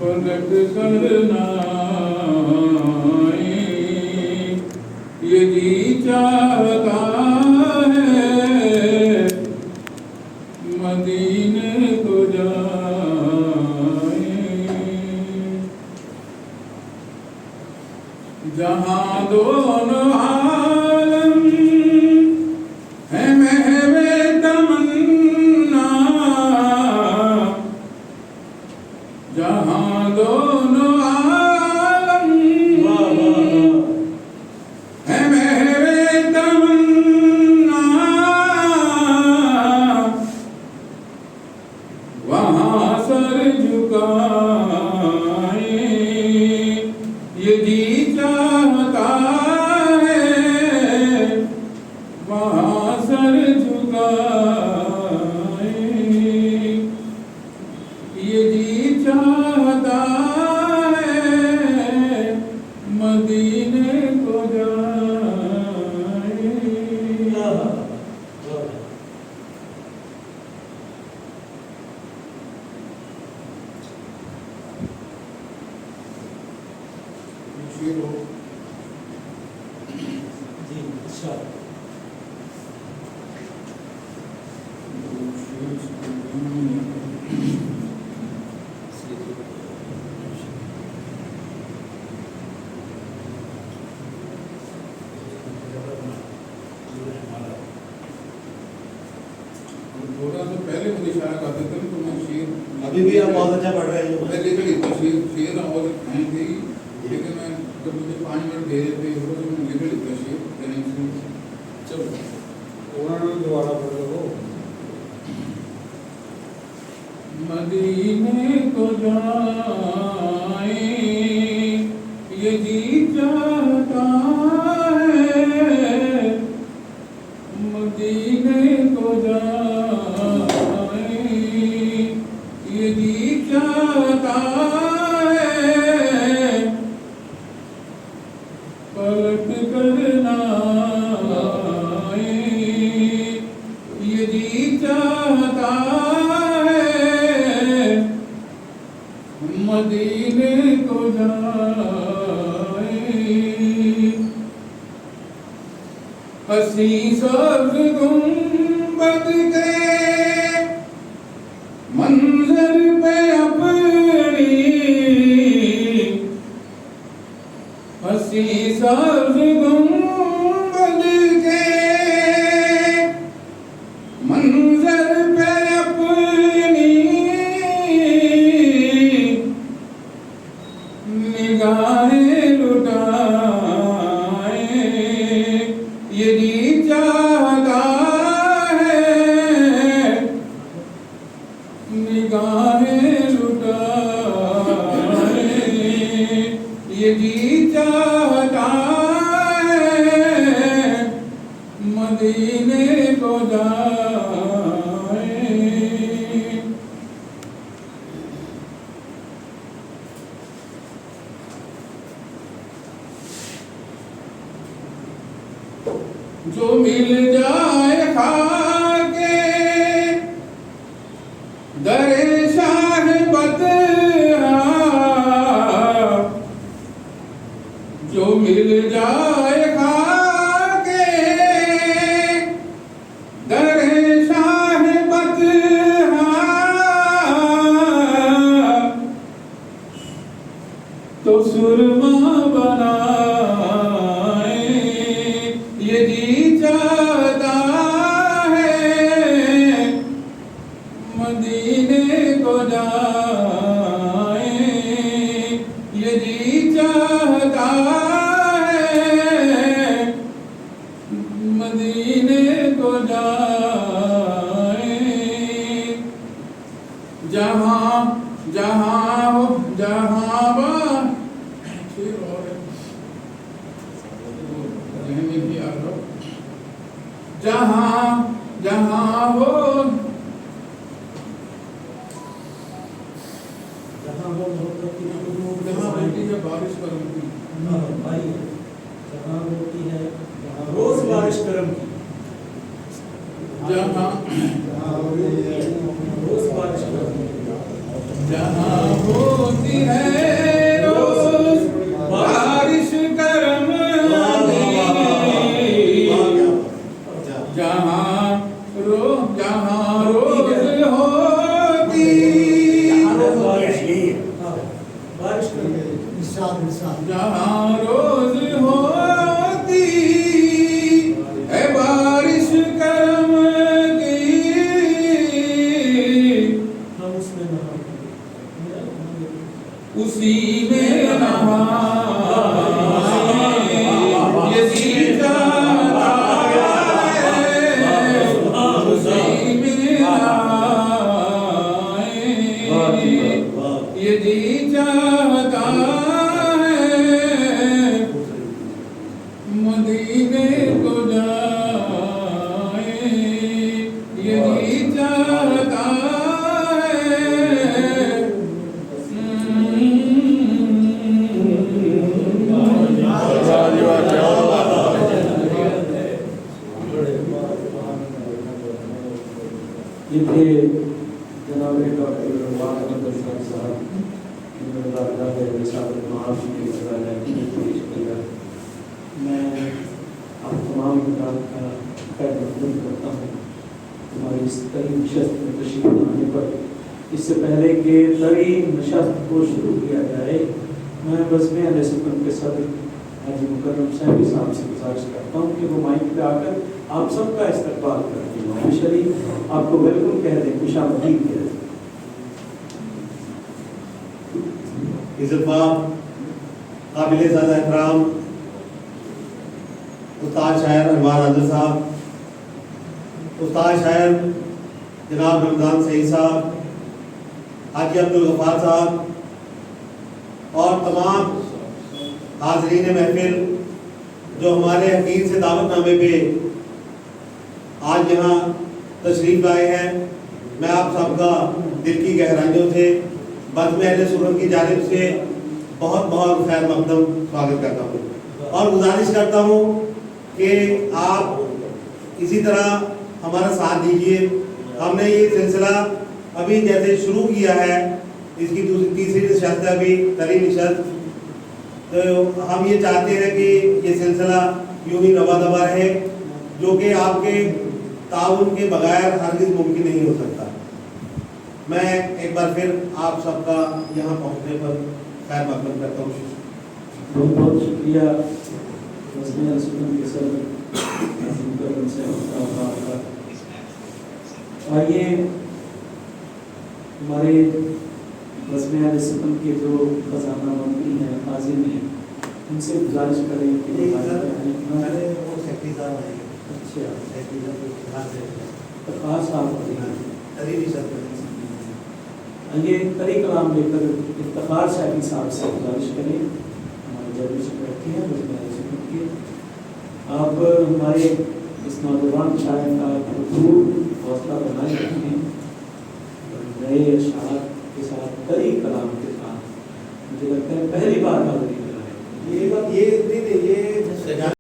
पलट करना ये जी चाहता है मदीने को जाए, जहाँ दोनों आलम है महवे तमन्ना, जहाँ दोनों आलम है महवे तमन्ना, वहाँ सर झुकाए ये जी चाहता है, वहाँ सर झुकाए ये जी चाहता है मदीने को जाए। जी अच्छा थोड़ा सा पहले मुझे इशारा कर देते तो मैं शेर अभी भी आप बहुत अच्छा पढ़ रहे हैं। मैं लिख लेता शेर और कहीं थी, लेकिन मैं जब मुझे 5 मिनट दे देते तो मैं लिख लेता शेर कहीं से। चलो उन्होंने दोबारा पढ़ लो। मदीने को जाए ये जी चाहता है मदीने को जाए ये जी चाहता है पलट करना ये जी चाहता मदीने को जाए, हसी सब्ज़ गुंबद के मंजर पे अपनी, हसी सब्ज़ गुंबद के मंजर पे अपनी निगाहें लुटाए ये जी चाहता है निगाहें लुटाए ये जी चाहता है मदीने को जाए। जो मिल जाए खाके दरे शाह बतरा, जो मिल जाए खाके दरे शाह बतरा, तो सुरमा बनाए ये जी चाहता है मदीने को जाए ये जी चाहता है मदीने को जाए, जहाँ जहाँ हो जहाँ जहाँ जहाँ हो जहाँ वो जहाँ होती है बारिश करम की, भाई जहाँ होती है रोज बारिश करम की, जहाँ रोज बारिश करम की, जहाँ हो होती है रोज बारिश करम जहाँ रोज होती बारिश जहाँ रोज होती है बारिश करम की हम उसमें उसी में नहाए ये दिल चाहता है उसी में नहाए ये दिल चाहता है मदीने को जाए ये दिल चाहता ये थे जनाब डॉक्टर वाकमदर साहब मैं आप तमाम का खैर मकबूल करता हूँ हमारी इस तरीन नशस्त में तशरीफ लाने पर। इससे पहले कि तरीन नशस्त को शुरू किया जाए मैं बज़्म अहले सुन्नत के सदर हाजी मुकर्रम साहब से गुजारिश करता हूँ कि वो माइक पे आकर आप सबका इस्तकबाल करते हैं शरीफ आपको वेलकम कह दें, खुशामदीद कह दें। काबिल ज़्यादा एहतराम उस्ताद शायर अनवार आदिल साहब, उस्ताद शायर जनाब रमज़ान सईद साहब, हाजी अब्दुल गफ़ार साहब और तमाम हाज़रीन महफिल जो हमारे हकीम से दावतनामे पे आज यहाँ तशरीफ़ लाए हैं, मैं आप सबका दिल की गहराइयों से बज़्म अहले सुन्नत की जानिब से बहुत बहुत खैर मक़दम स्वागत करता हूँ और गुजारिश करता हूँ कि आप इसी तरह हमारा साथ दीजिए। हमने ये सिलसिला अभी जैसे शुरू किया है, इसकी तीसरी नशस्त है अभी तरी नशस्त, तो हम ये चाहते हैं कि ये सिलसिला यूँ ही रवा दवा रहे, जो कि आपके ताउन के बगैर हरगिज़ मुमकिन नहीं हो सकता। मैं एक बार फिर आप सबका यहाँ पहुँचने पर खैर मक़दम करता हूँ। बहुत बहुत शुक्रिया बज़्म अहले सुन्नत के सदर हाजी मुकर्रम साहब। आइए हमारे बज़्म अहले सुन्नत के जो खजाना मंत्री हैं हाजिर हैं, उनसे गुजारिश करें कि ये तरी कलाम लेकर इफ्तिखार शाफी साहब से गुजारिश करें, हमारे जज से बैठे हैं बज़्म अहले सुन्नत के। आप हमारे इस नौजवान शायर का भरपूर हौसला बनाए रखें, नए अशार के साथ तरी कलाम के साथ मुझे लगता है पहली बार हाजिरी कर रहे हैं। ये